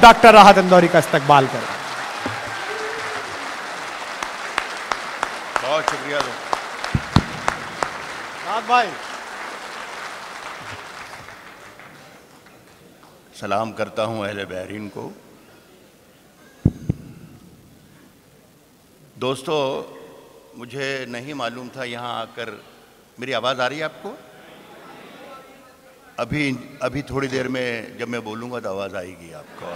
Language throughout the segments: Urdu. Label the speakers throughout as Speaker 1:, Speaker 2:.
Speaker 1: ڈاکٹر راحت اندوری کا استقبال کریں.
Speaker 2: بہت شکریہ
Speaker 1: راحت بھائی.
Speaker 2: سلام کرتا ہوں اہل بحرین کو. دوستو، مجھے نہیں معلوم تھا یہاں آ کر. میری آواز آ رہی ہے آپ کو؟ ابھی تھوڑی دیر میں جب میں بولوں گا تو آواز آئے گی آپ کو.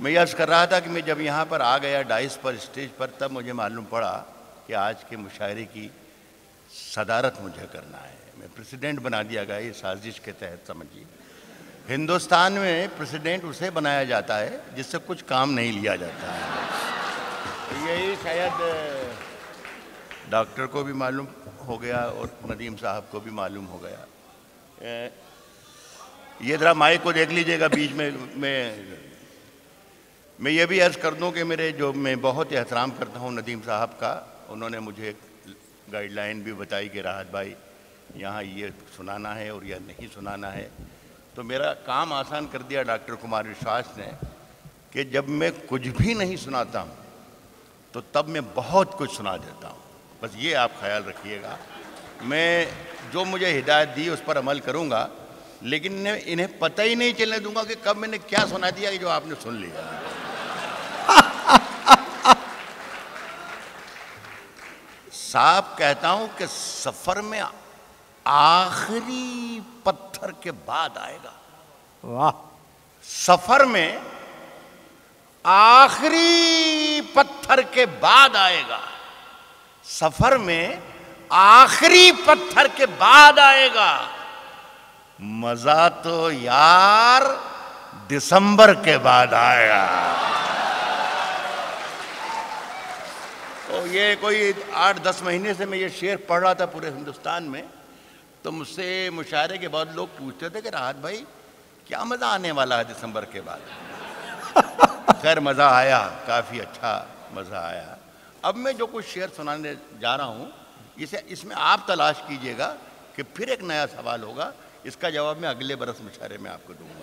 Speaker 2: میں یہ عرض کر رہا تھا کہ میں جب یہاں پر آ گیا ڈائس پر، اسٹیج پر، تب مجھے معلوم پڑا کہ آج کے مشاعرے کی صدارت مجھے کرنا ہے. میں پریزیڈنٹ بنا دیا گیا. یہ سازش کے تحت سمجھیے. ہندوستان میں پریزیڈنٹ اسے بنایا جاتا ہے جس سے کچھ کام نہیں لیا جاتا ہے. یہی شاید ڈاکٹر کو بھی معلوم ہو گیا اور ندیم صاحب کو بھی معلوم ہو گیا. یہ ذرا مائک کو دیکھ لیجئے گا بیچ میں یہ بھی عرض کر دوں کہ میں بہت احترام کرتا ہوں ندیم صاحب کا. انہوں نے مجھے گائیڈ لائن بھی بتائی کہ راحت بھائی یہاں یہ سنانا ہے اور یہ نہیں سنانا ہے. تو میرا کام آسان کر دیا ڈاکٹر کمار وشواس نے کہ جب میں کچھ بھی نہیں سناتا ہوں تو تب میں بہت کچھ سنا دیتا ہوں. بس یہ آپ خیال رکھیے گا. میں جو مجھے ہدایت دی اس پر عمل کروں گا، لیکن انہیں پتہ ہی نہیں چلنے دوں گا کہ کب میں نے کیا سنا دیا کہ جو آپ نے سن لیا. صاحب کہتا ہوں کہ سفر میں آخری پتھر کے بعد آئے گا.
Speaker 1: واہ.
Speaker 2: سفر میں آخری پتھر کے بعد آئے گا. سفر میں آخری پتھر کے بعد آئے گا. مزہ تو یار دسمبر کے بعد آئے گا. تو یہ کوئی 8-10 مہینے سے میں یہ شعر پڑھ رہا تھا پورے ہندوستان میں. تو مجھ سے مشاعرے کے بعد لوگ پوچھتے تھے کہ راحت بھائی کیا مزہ آنے والا ہے دسمبر کے بعد. خیر مزہ آیا، کافی اچھا مزہ آیا. اب میں جو کچھ شعر سنانے جا رہا ہوں اس میں آپ تلاش کیجئے گا کہ پھر ایک نیا سوال ہوگا. اس کا جواب میں اگلے برس مشاعرے میں آپ کو دوں گا.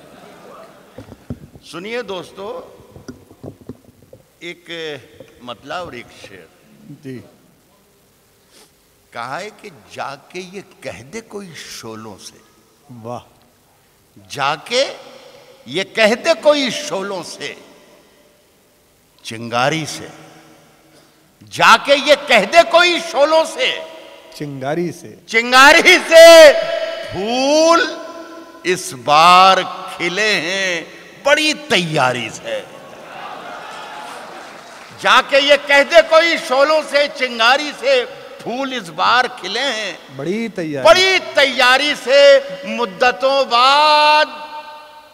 Speaker 2: سنیے دوستو، ایک مطلع اور ایک شعر.
Speaker 1: جی.
Speaker 2: کہا ہے کہ جا کے یہ کہہ دے کوئی شولوں سے.
Speaker 1: واہ.
Speaker 2: جا کے یہ کہہ دے کوئی شولوں سے، چنگاری سے. جا کے یہ کہہ دے کوئی شولوں سے،
Speaker 1: چنگاری سے.
Speaker 2: چنگاری سے پھول اس بار کھلے ہیں بڑی تیاری سے. جا کے یہ کہہ دے کوئی شولوں سے، چنگاری سے پھول اس بار کھلے ہیں
Speaker 1: بڑی
Speaker 2: تیاری سے. مدتوں بعد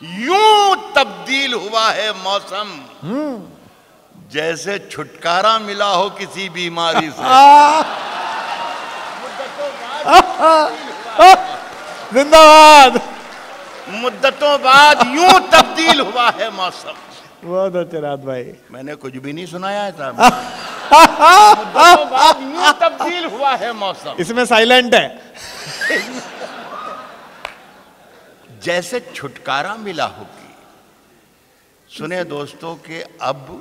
Speaker 2: یوں تبدیل ہوا ہے موسم، جیسے چھٹکارا ملا ہو کسی بیماری سے.
Speaker 1: زندہ باد.
Speaker 2: مدتوں بعد یوں تبدیل ہوا ہے موسم.
Speaker 1: بہت اچھا راحت بھائی.
Speaker 2: میں نے کچھ بھی نہیں سنایا ہے صاحب. مدتوں بعد یوں تبدیل ہوا ہے موسم.
Speaker 1: اس میں سائلنٹ ہے.
Speaker 2: جیسے چھٹکارا ملا ہوگی. سنیں دوستو کہ اب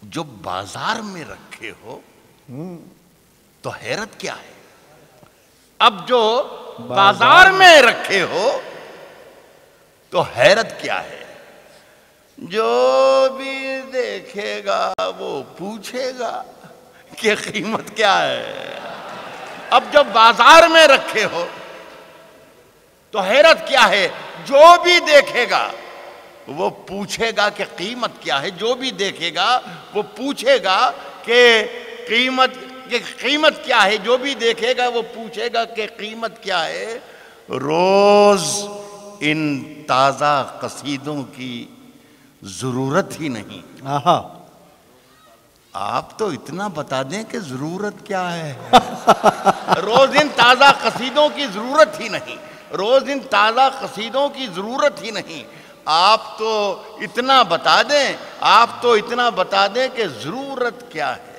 Speaker 2: جو بازار میں رکھے ہو تو حیرت کیا ہے. اب جو بازار میں رکھے ہو تو حیرت کیا ہے. جو بھی دیکھے گا وہ پوچھے گا کہ قیمت کیا ہے. اب جو بازار میں رکھے ہو تو حیرت کیا ہے. جو بھی دیکھے گا وہ پوچھے گا کہ قیمت کیا ہے. جو بھی دیکھے گا وہ پوچھے گا کہ قیمت کیا ہے. جو بھی دیکھے گا وہ پوچھے گا کہ قیمت کیا ہے. روز ان تازہ قصیدوں کی ضرورت ہی نہیں. آپ تو اتنا بتا دیں کہ ضرورت کیا ہے. روز ان تازہ قصیدوں کی ضرورت ہی نہیں. روز ان تازہ قصیدوں کی ضرورت ہی نہیں. آپ تو اتنا بتا دیں کہ ضرورت کیا ہے.